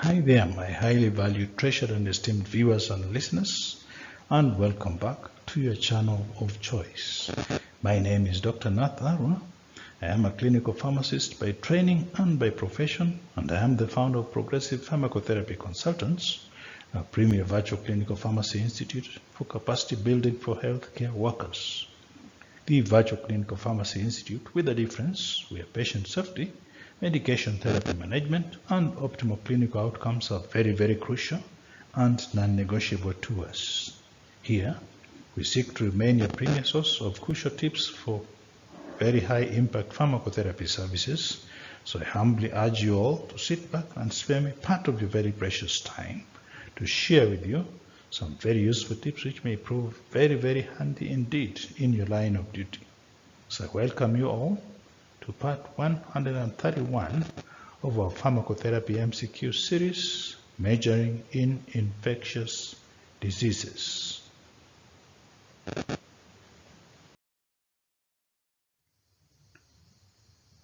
Hi there, my highly valued, treasured and esteemed viewers and listeners, and welcome back to your channel of choice. My name is Dr. Nath Aruna. I am a clinical pharmacist by training and by profession, and I am the founder of Progressive Pharmacotherapy Consultants, a premier virtual clinical pharmacy institute for capacity building for healthcare workers. The Virtual Clinical Pharmacy Institute with a difference, where patient safety, medication therapy management, and optimal clinical outcomes are very, very crucial and non-negotiable to us. Here, we seek to remain your premier source of crucial tips for very high impact pharmacotherapy services. So I humbly urge you all to sit back and spare me part of your very precious time to share with you some very useful tips which may prove very, very handy indeed in your line of duty. So I welcome you all to part 131 of our Pharmacotherapy MCQ series, Majoring in Infectious Diseases.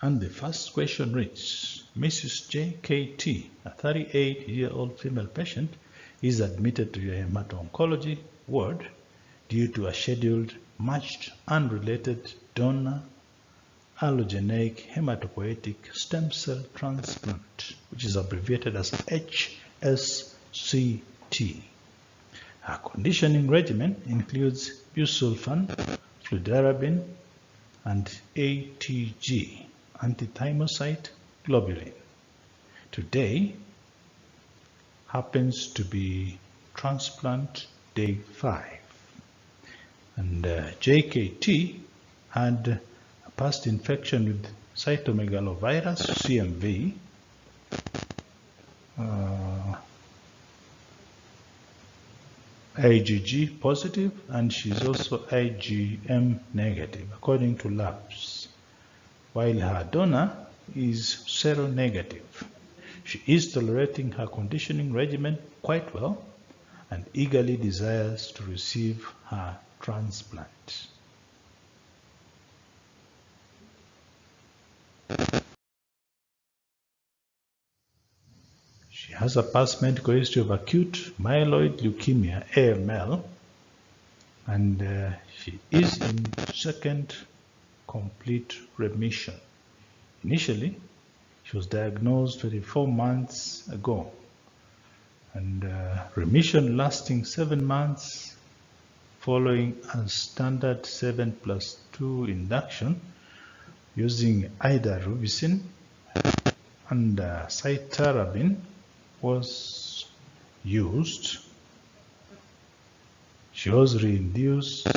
And the first question reads, Mrs. JKT, a 38-year-old female patient, is admitted to your hemato-oncology ward due to a scheduled matched unrelated donor allogeneic hematopoietic stem cell transplant, which is abbreviated as HSCT. Her conditioning regimen includes busulfan, fludarabine, and ATG, antithymocyte globulin. Today happens to be transplant day 5. And JKT had a past infection with cytomegalovirus, CMV, IgG positive, and she's also IgM negative according to labs, while her donor is seronegative. She is tolerating her conditioning regimen quite well and eagerly desires to receive her transplant. She has a past medical history of acute myeloid leukemia, AML, and she is in second complete remission. Initially, she was diagnosed 24 months ago, and remission lasting 7 months following a standard 7+2 induction using idarubicin, and cytarabine was used. She was reinduced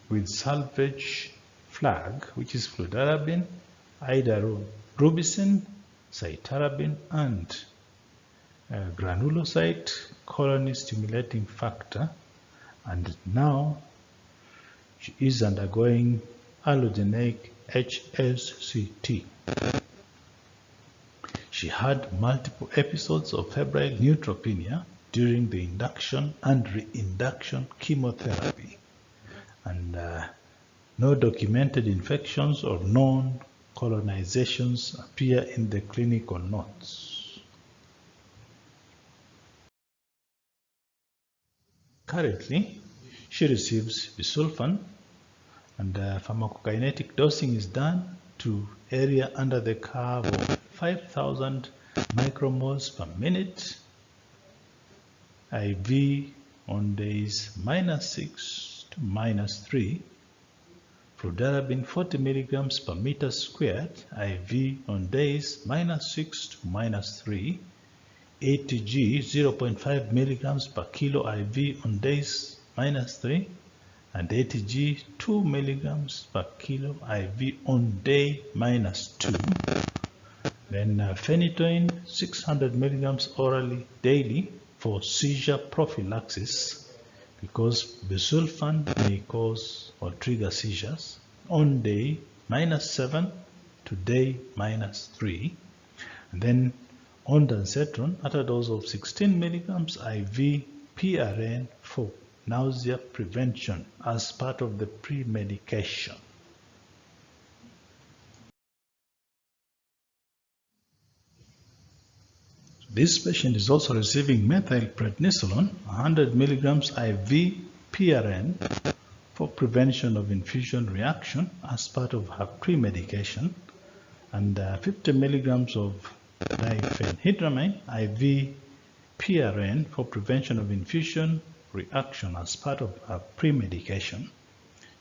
with salvage flag, which is fludarabine, idarubicin, cytarabine, and granulocyte colony stimulating factor, and now she is undergoing allogeneic HSCT. She had multiple episodes of febrile neutropenia during the induction and reinduction chemotherapy, and no documented infections or known colonizations appear in the clinical notes. Currently, she receives busulfan, and pharmacokinetic dosing is done to area under the curve of 5,000 micromoles per minute, IV on days -6 to -3, fludarabine 40 milligrams per meter squared, IV on days -6 to -3, ATG 0.5 milligrams per kilo IV on days -3, and ATG 2 milligrams per kilo IV on day -2. Then phenytoin 600 milligrams orally daily for seizure prophylaxis, because busulfan may cause or trigger seizures on day -7 to day -3. And then ondansetron at a dose of 16 milligrams IV PRN for nausea prevention as part of the pre-medication. This patient is also receiving methylprednisolone 100 milligrams IV PRN for prevention of infusion reaction as part of her pre-medication, and 50 milligrams of diphenhydramine IV PRN for prevention of infusion reaction as part of her pre-medication,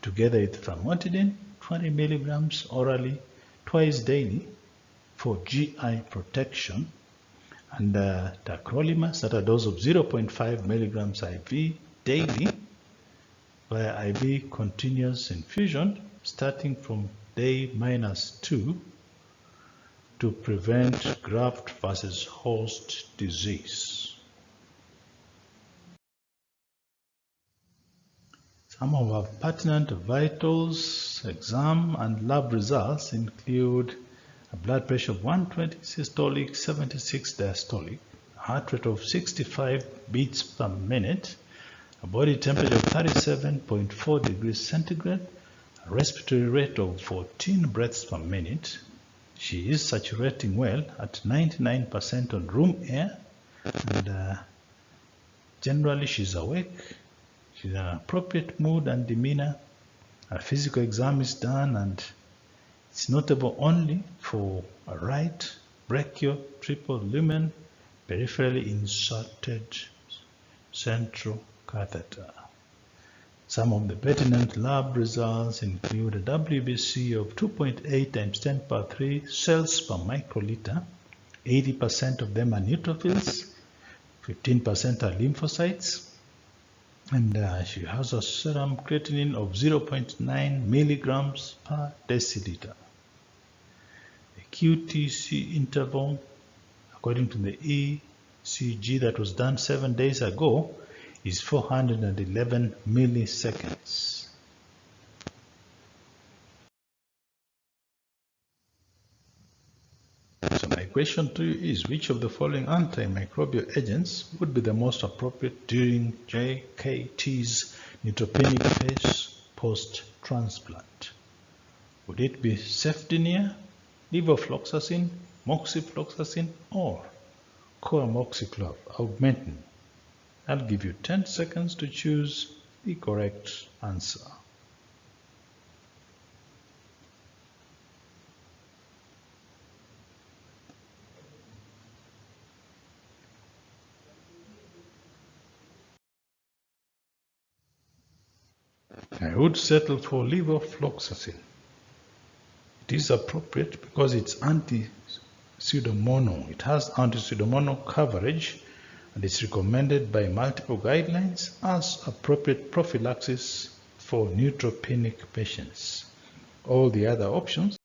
together with famotidine 20 milligrams orally twice daily for GI protection, and tacrolimus at a dose of 0.5 milligrams IV daily via IV continuous infusion starting from day -2 to prevent graft versus host disease. Some of our pertinent vitals, exam and lab results include a blood pressure of 120 systolic, 76 diastolic, a heart rate of 65 beats per minute, a body temperature of 37.4 degrees centigrade, a respiratory rate of 14 breaths per minute. She is saturating well at 99% on room air, and generally she's awake. She's in an appropriate mood and demeanor. A physical exam is done, and it's notable only for a right brachial triple lumen peripherally inserted central catheter. Some of the pertinent lab results include a WBC of 2.8 times 10 power 3 cells per microliter. 80% of them are neutrophils, 15% are lymphocytes, and she has a serum creatinine of 0.9 milligrams per deciliter. The QTC interval, according to the ECG that was done 7 days ago, is 411 milliseconds. So my question to you is, which of the following antimicrobial agents would be the most appropriate during JKT's neutropenic phase post-transplant? Would it be cefdinir, levofloxacin, moxifloxacin, or coamoxiclav augmentin? I'll give you 10 seconds to choose the correct answer. I would settle for levofloxacin. It is appropriate because it's anti-pseudomonal. It has anti-pseudomonal coverage, and it's recommended by multiple guidelines as appropriate prophylaxis for neutropenic patients. All the other options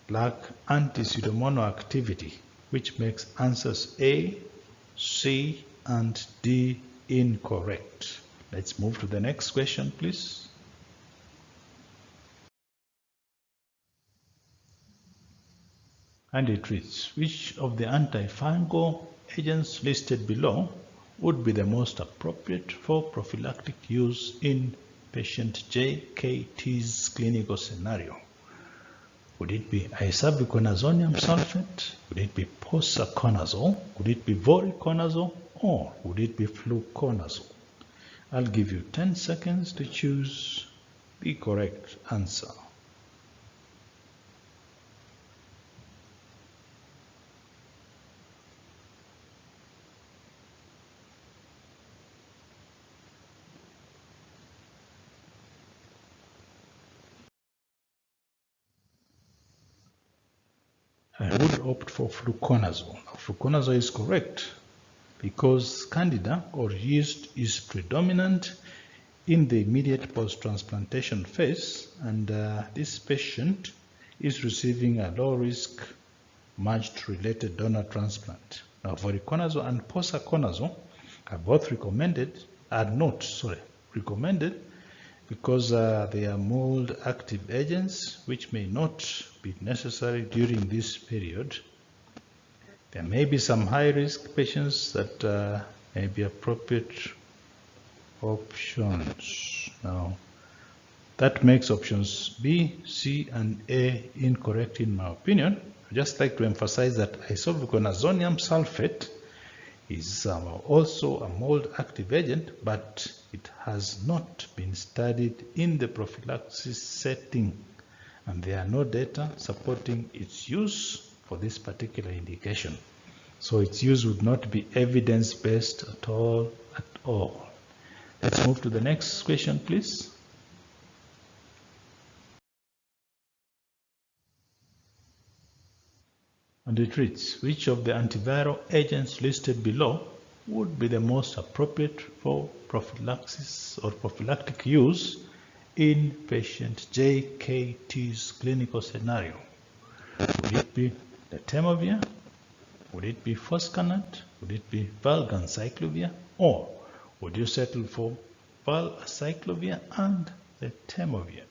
lack anti-pseudomonal activity, which makes answers A, C, and D incorrect. Let's move to the next question, please. And it reads, which of the antifungal agents listed below would be the most appropriate for prophylactic use in patient JKT's clinical scenario? Would it be isavuconazonium sulfate? Would it be posaconazole? Would it be voriconazole? Or would it be fluconazole? I'll give you 10 seconds to choose the correct answer. I would opt for fluconazole. Now, fluconazole is correct because Candida or yeast is predominant in the immediate post-transplantation phase, and this patient is receiving a low-risk matched-related donor transplant. Now, voriconazole and posaconazole are both recommended because they are mold-active agents which may not be necessary during this period. There may be some high-risk patients that may be appropriate options. Now, that makes options B, C, and A incorrect in my opinion. I'd just like to emphasize that isavuconazonium sulfate is also a mold active agent, but it has not been studied in the prophylaxis setting, and there are no data supporting its use for this particular indication. So its use would not be evidence-based at all. Let's move to the next question, please. And it reads, which of the antiviral agents listed below would be the most appropriate for prophylaxis or prophylactic use in patient JKT's clinical scenario? Would it be letermovir? Would it be foscarnet? Would it be valganciclovir? Or would you settle for valacyclovir and letermovir?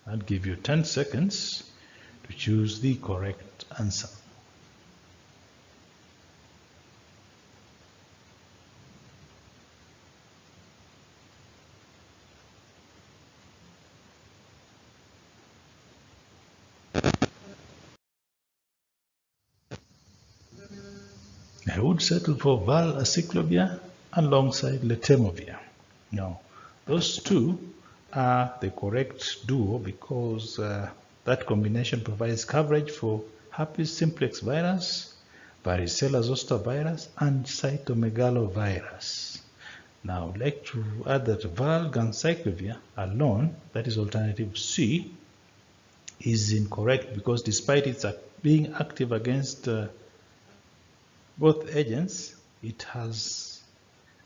I'll give you 10 seconds to choose the correct answer. I would settle for valacyclovir alongside letermovir. Now, those two are the correct duo because that combination provides coverage for herpes simplex virus, varicella zoster virus, and cytomegalovirus. Now, I would like to add that valganciclovir alone, that is alternative C, is incorrect because despite its being active against both agents, it has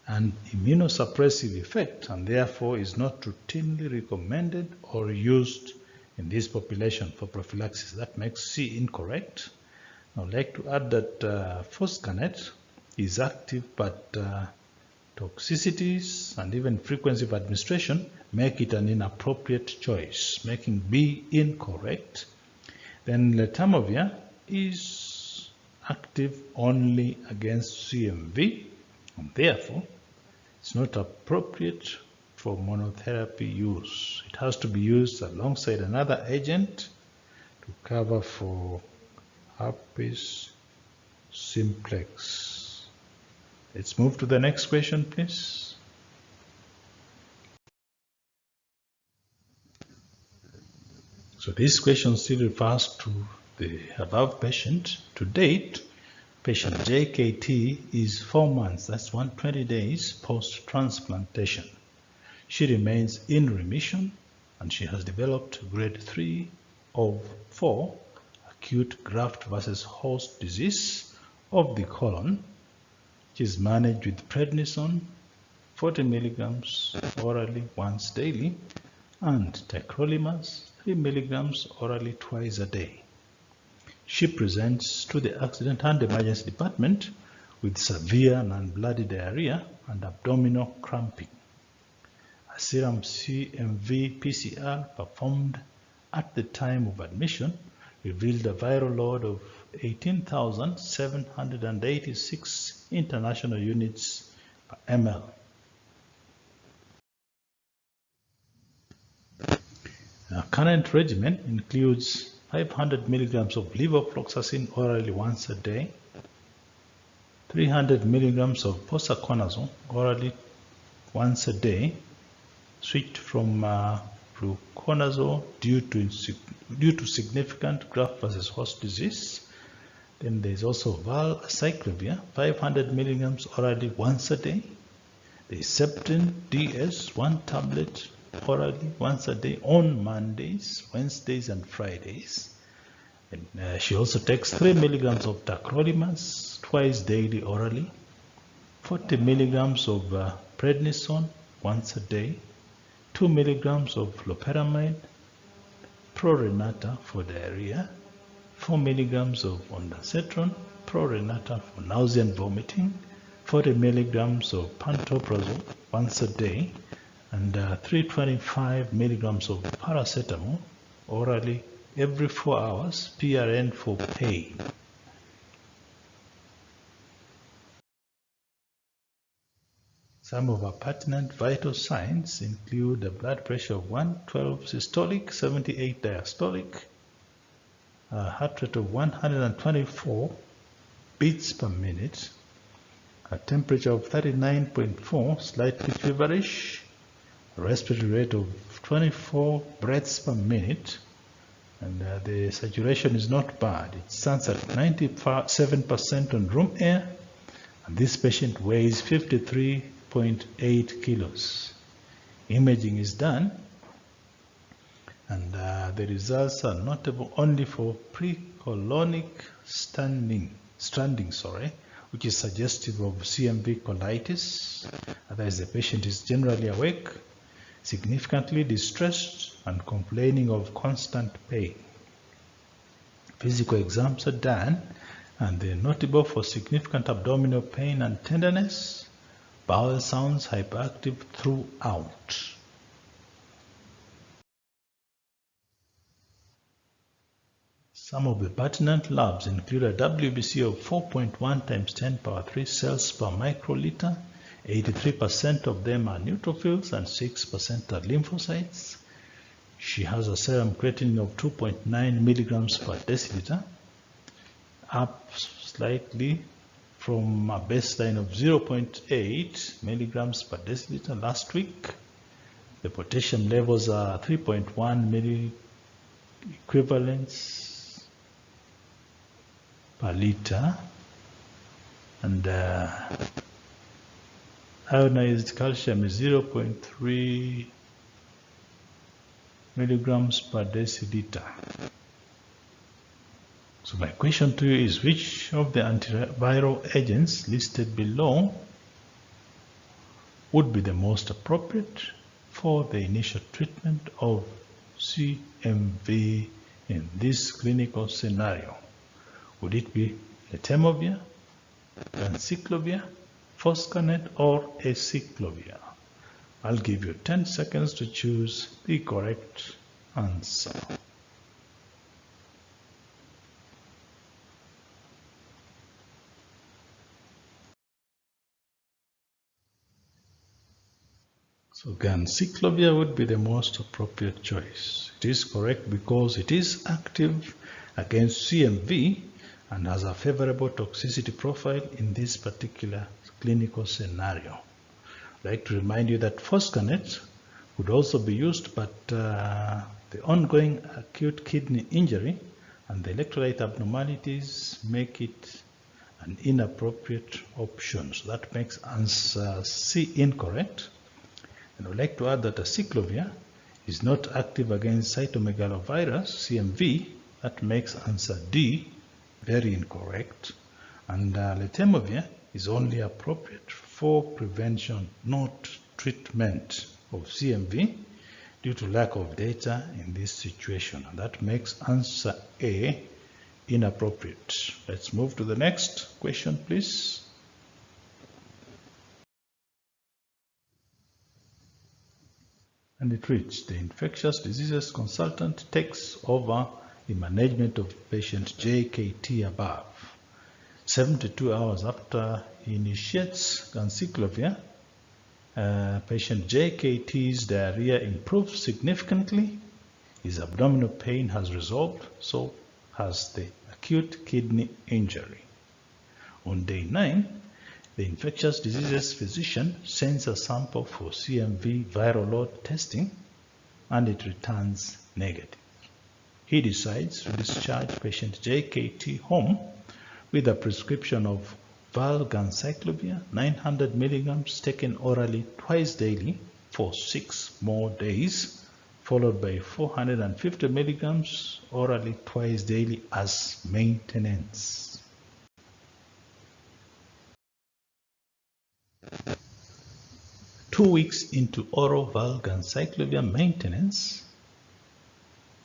an immunosuppressive effect and therefore is not routinely recommended or used in this population for prophylaxis. That makes C incorrect. I'd like to add that foscarnet is active, but toxicities and even frequency of administration make it an inappropriate choice, making B incorrect. Then letermovir is active only against CMV, and therefore it's not appropriate for monotherapy use. It has to be used alongside another agent to cover for herpes simplex. Let's move to the next question, please. So this question still refers to the above patient. To date, patient JKT is 4 months, that's 120 days post-transplantation. She remains in remission and she has developed grade 3 of 4 acute graft versus host disease of the colon, which is managed with prednisone 40 milligrams orally once daily and tacrolimus 3 milligrams orally twice a day. She presents to the accident and emergency department with severe non-bloody diarrhea and abdominal cramping. A serum CMV PCR performed at the time of admission revealed a viral load of 18,786 international units per ml. Our current regimen includes 500 milligrams of levofloxacin orally once a day, 300 milligrams of posaconazole orally once a day, switched from fluconazole due to significant graft versus host disease. Then there is also valacyclovir, 500 milligrams orally once a day. There is Septin DS, 1 tablet orally once a day on Mondays, Wednesdays, and Fridays. And she also takes 3 milligrams of tacrolimus twice daily orally, 40 milligrams of prednisone once a day, 2 milligrams of loperamide, prorenata for diarrhea, 4 milligrams of ondansetron, prorenata for nausea and vomiting, 40 milligrams of pantoprazole once a day, and 325 milligrams of paracetamol orally every 4 hours, PRN for pain. Some of our pertinent vital signs include a blood pressure of 112 systolic, 78 diastolic, a heart rate of 124 beats per minute, a temperature of 39.4, slightly feverish, a respiratory rate of 24 breaths per minute, and the saturation is not bad. It stands at 97% on room air, and this patient weighs 53.8 kilos. Imaging is done, and the results are notable only for precolonic stranding, which is suggestive of CMV colitis. Otherwise, the patient is generally awake, significantly distressed, and complaining of constant pain. Physical exams are done, and they're notable for significant abdominal pain and tenderness. Bowel sounds hyperactive throughout. Some of the pertinent labs include a WBC of 4.1 times 10 power 3 cells per microliter. 83% of them are neutrophils and 6% are lymphocytes. She has a serum creatinine of 2.9 milligrams per deciliter, up slightly from a baseline of 0.8 milligrams per deciliter last week. The potassium levels are 3.1 milliequivalents per liter, and ionized calcium is 0.3 milligrams per deciliter. So my question to you is, which of the antiviral agents listed below would be the most appropriate for the initial treatment of CMV in this clinical scenario? Would it be letermovir, anciclovir, foscarnet, or acyclovir? I'll give you 10 seconds to choose the correct answer. So anciclovir would be the most appropriate choice. It is correct because it is active against CMV and has a favorable toxicity profile in this particular clinical scenario. I'd like to remind you that foscarnet would also be used, but the ongoing acute kidney injury and the electrolyte abnormalities make it an inappropriate option. So that makes answer C incorrect. And I'd like to add that acyclovir is not active against cytomegalovirus, CMV. That makes answer D very incorrect. And letermovir is only appropriate for prevention, not treatment of CMV, due to lack of data in this situation. And that makes answer A inappropriate. Let's move to the next question, please. And it reads, the infectious diseases consultant takes over the management of patient JKT above. 72 hours after he initiates anciclovir, patient JKT's diarrhea improves significantly, his abdominal pain has resolved, so has the acute kidney injury. On day 9, the infectious diseases physician sends a sample for CMV viral load testing, and it returns negative. He decides to discharge patient JKT home with a prescription of valganciclovir 900 milligrams taken orally twice daily for 6 more days, followed by 450 milligrams orally twice daily as maintenance. Two weeks into oral valganciclovir maintenance,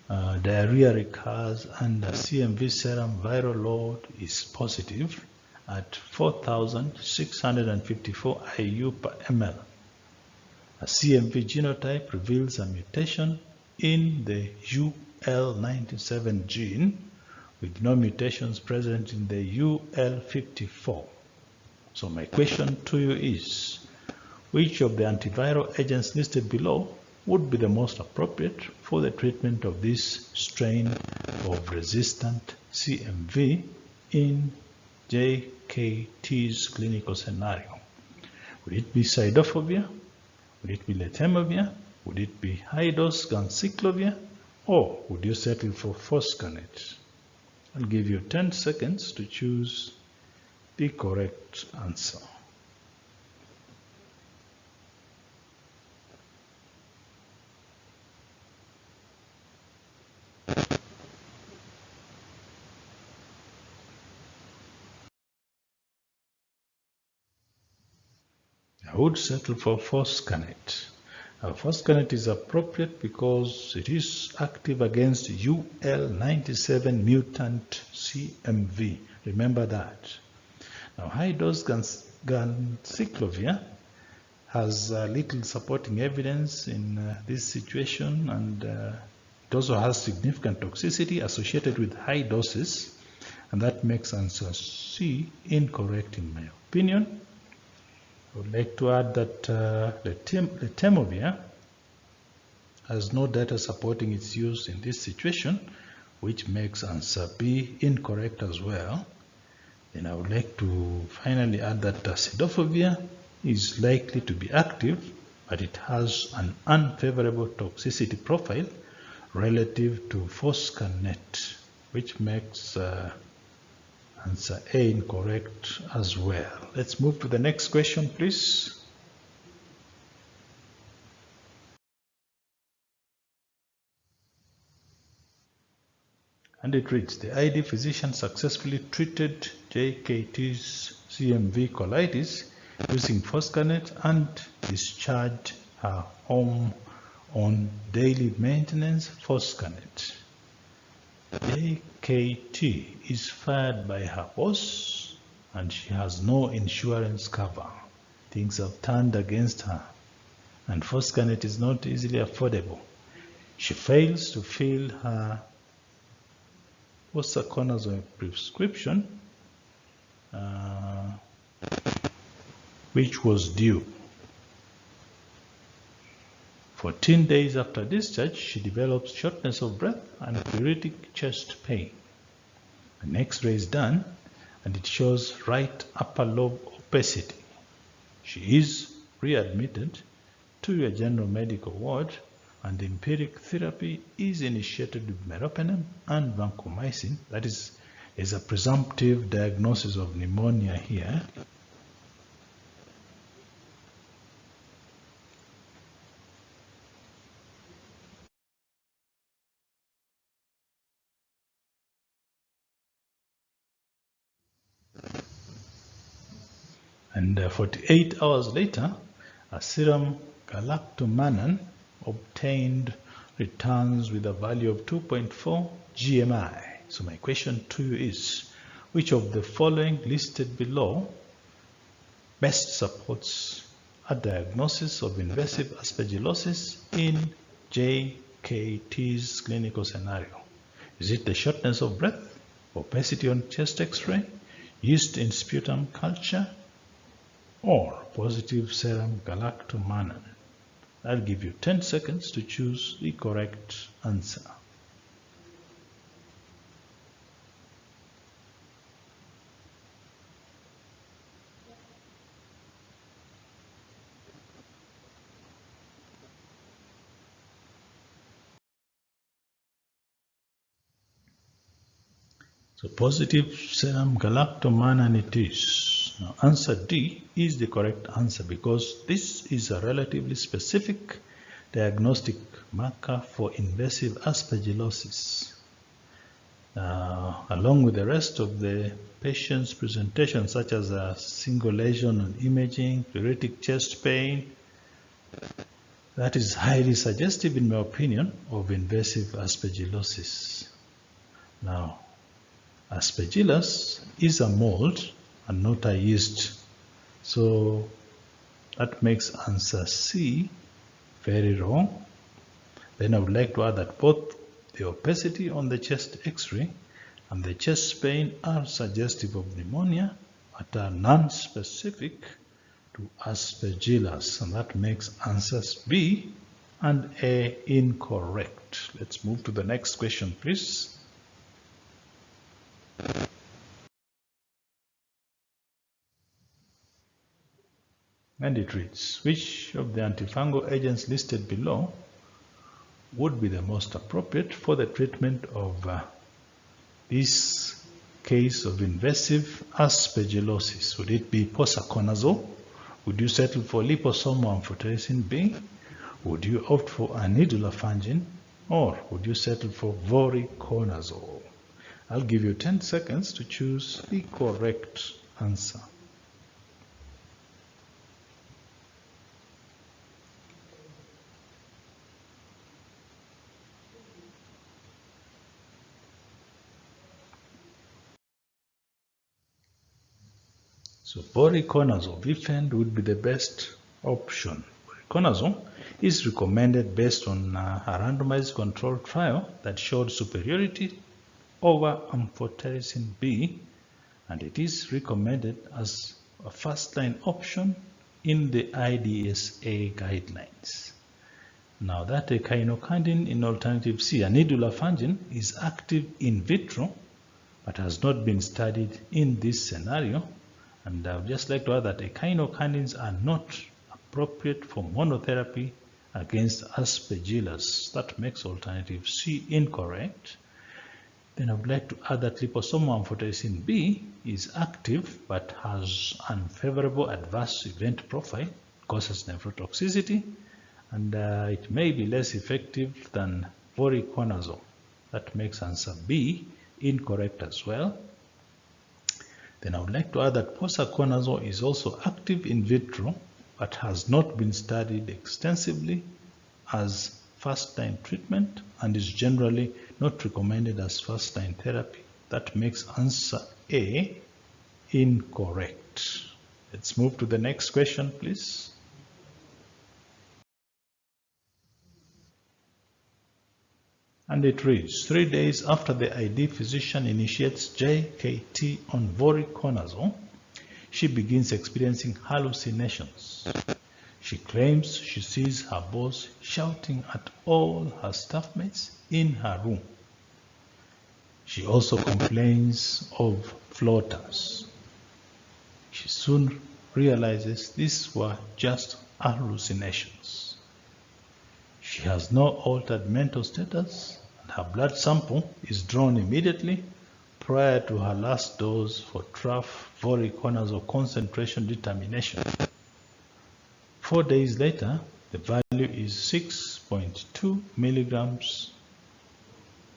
diarrhea recurs and the CMV serum viral load is positive at 4,654 IU per ml. A CMV genotype reveals a mutation in the UL97 gene with no mutations present in the UL54. So my question to you is, which of the antiviral agents listed below would be the most appropriate for the treatment of this strain of resistant CMV in JKT's clinical scenario? Would it be sidophobia? Would it be letermovir? Would it be high-dose ganciclovir? Or would you settle for foscarnet? I'll give you 10 seconds to choose the correct answer. I would settle for foscarnet. Foscarnet is appropriate because it is active against UL97 mutant CMV. Remember that. Now, high-dose ganciclovir has little supporting evidence in this situation, and it also has significant toxicity associated with high doses, and that makes answer C incorrect in my opinion. I would like to add that letermovir has no data supporting its use in this situation, which makes answer B incorrect as well. Then I would like to finally add that acidofovir is likely to be active, but it has an unfavorable toxicity profile relative to foscarnet, which makes answer A incorrect as well. Let's move to the next question, please. And it reads, the ID physician successfully treated JKT's CMV colitis using foscarnet and discharged her home on daily maintenance foscarnet. JKT is fired by her boss and she has no insurance cover. Things have turned against her and foscarnet is not easily affordable. She fails to fill her osaconazole prescription, which was due. 14 days after discharge, she develops shortness of breath and pleuritic chest pain. An X-ray is done and it shows right upper lobe opacity. She is readmitted to your general medical ward and empiric therapy is initiated with meropenem and vancomycin. That is a presumptive diagnosis of pneumonia here. And 48 hours later, a serum galactomannan obtained returns with a value of 2.4 GMI. So my question to you is, which of the following listed below best supports a diagnosis of invasive aspergillosis in JKT's clinical scenario? Is it the shortness of breath, opacity on chest X-ray, yeast in sputum culture, or positive serum galactomannan? I'll give you 10 seconds to choose the correct answer. So positive serum galactomannan it is. Now answer D is the correct answer because this is a relatively specific diagnostic marker for invasive aspergillosis. Along with the rest of the patient's presentation, such as a single lesion on imaging, pleuritic chest pain, that is highly suggestive, in my opinion, of invasive aspergillosis. Now, Aspergillus is a mold and not a yeast. So that makes answer C very wrong. Then I would like to add that both the opacity on the chest X-ray and the chest pain are suggestive of pneumonia but are non-specific to Aspergillus, and that makes answers B and A incorrect. Let's move to the next question, please. And it reads, which of the antifungal agents listed below would be the most appropriate for the treatment of this case of invasive aspergillosis? Would it be posaconazole? Would you settle for liposomal amphotericin B? Would you opt for anidulafungin? Or would you settle for voriconazole? I'll give you 10 seconds to choose the correct answer. So voriconazole, Vifend, would be the best option. Voriconazole is recommended based on a randomized controlled trial that showed superiority over amphotericin B, and it is recommended as a first-line option in the IDSA guidelines. Now that echinocandin in alternative C, anidulafungin, is active in vitro but has not been studied in this scenario. And I would just like to add that echinocandins are not appropriate for monotherapy against aspergillus. That makes alternative C incorrect. Then I would like to add that liposomal amphotericin B is active but has unfavorable adverse event profile, causes nephrotoxicity, and it may be less effective than voriconazole. That makes answer B incorrect as well. Then I would like to add that posaconazole is also active in vitro but has not been studied extensively as first-line treatment and is generally not recommended as first-line therapy. That makes answer A incorrect. Let's move to the next question, please. And it reads, 3 days after the ID physician initiates JKT on voriconazole, she begins experiencing hallucinations. She claims she sees her boss shouting at all her staffmates in her room. She also complains of floaters. She soon realizes these were just hallucinations. She has no altered mental status, and her blood sample is drawn immediately prior to her last dose for trough voriconazole concentration determination. 4 days later, the value is 6.2 milligrams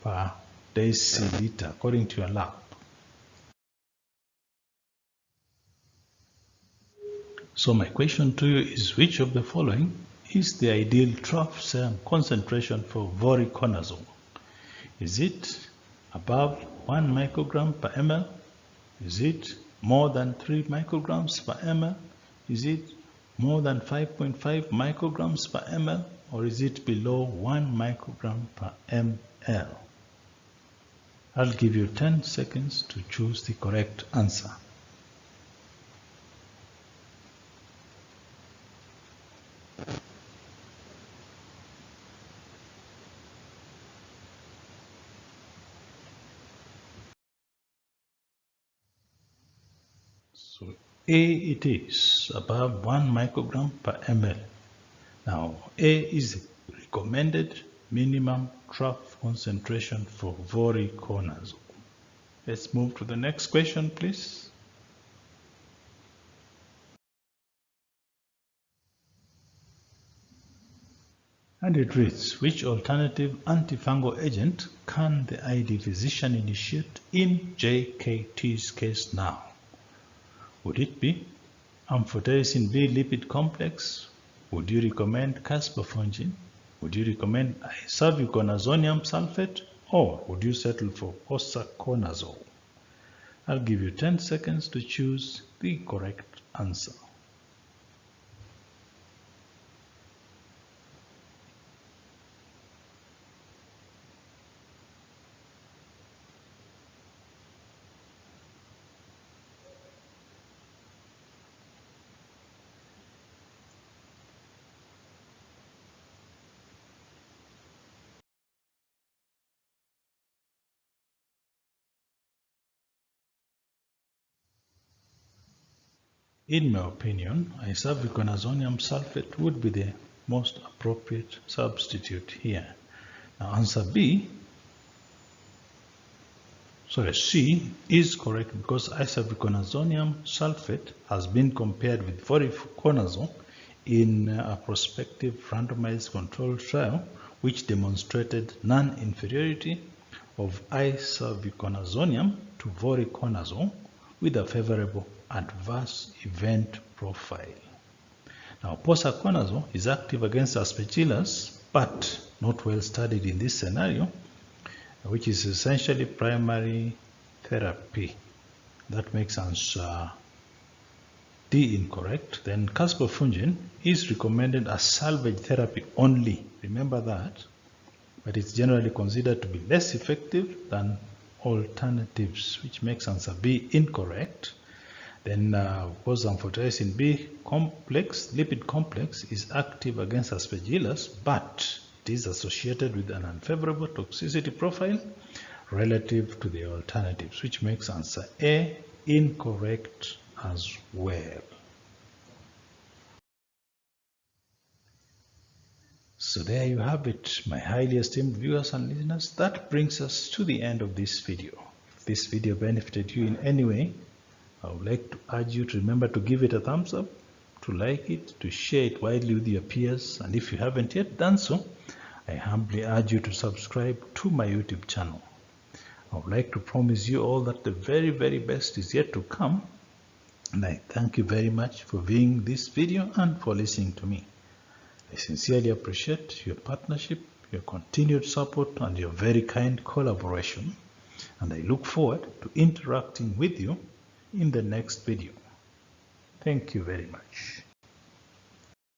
per deciliter, according to your lab. So my question to you is, which of the following is the ideal trough serum concentration for voriconazole? Is it above 1 microgram per ml? Is it more than 3 micrograms per ml? Is it more than 5.5 micrograms per ml? Or is it below 1 microgram per ml? I'll give you 10 seconds to choose the correct answer. So A it is, above 1 microgram per ml. Now A is recommended minimum trough concentration for voriconazole. Let's move to the next question, please. And it reads, which alternative antifungal agent can the ID physician initiate in JKT's case now? Would it be amphotericin B lipid complex? Would you recommend caspofungin? Would you recommend isavuconazonium sulfate? Or would you settle for posaconazole? I'll give you 10 seconds to choose the correct answer. In my opinion, isavuconazonium sulfate would be the most appropriate substitute here. Now answer C is correct because isavuconazonium sulfate has been compared with voriconazole in a prospective randomized controlled trial which demonstrated non-inferiority of isavuconazonium to voriconazole with a favorable adverse event profile. Now, posaconazole is active against aspergillus, but not well studied in this scenario, which is essentially primary therapy. That makes answer D incorrect. Then caspofungin is recommended as salvage therapy only. Remember that. But it's generally considered to be less effective than alternatives, which makes answer B incorrect. Then because amphotericin B complex, lipid complex, is active against aspergillus, but it is associated with an unfavorable toxicity profile relative to the alternatives, which makes answer A incorrect as well. So there you have it, my highly esteemed viewers and listeners. That brings us to the end of this video. If this video benefited you in any way, I would like to urge you to remember to give it a thumbs up, to like it, to share it widely with your peers, and if you haven't yet done so, I humbly urge you to subscribe to my YouTube channel. I would like to promise you all that the very, very best is yet to come, and I thank you very much for viewing this video and for listening to me. I sincerely appreciate your partnership, your continued support, and your very kind collaboration, and I look forward to interacting with you in the next video. Thank you very much.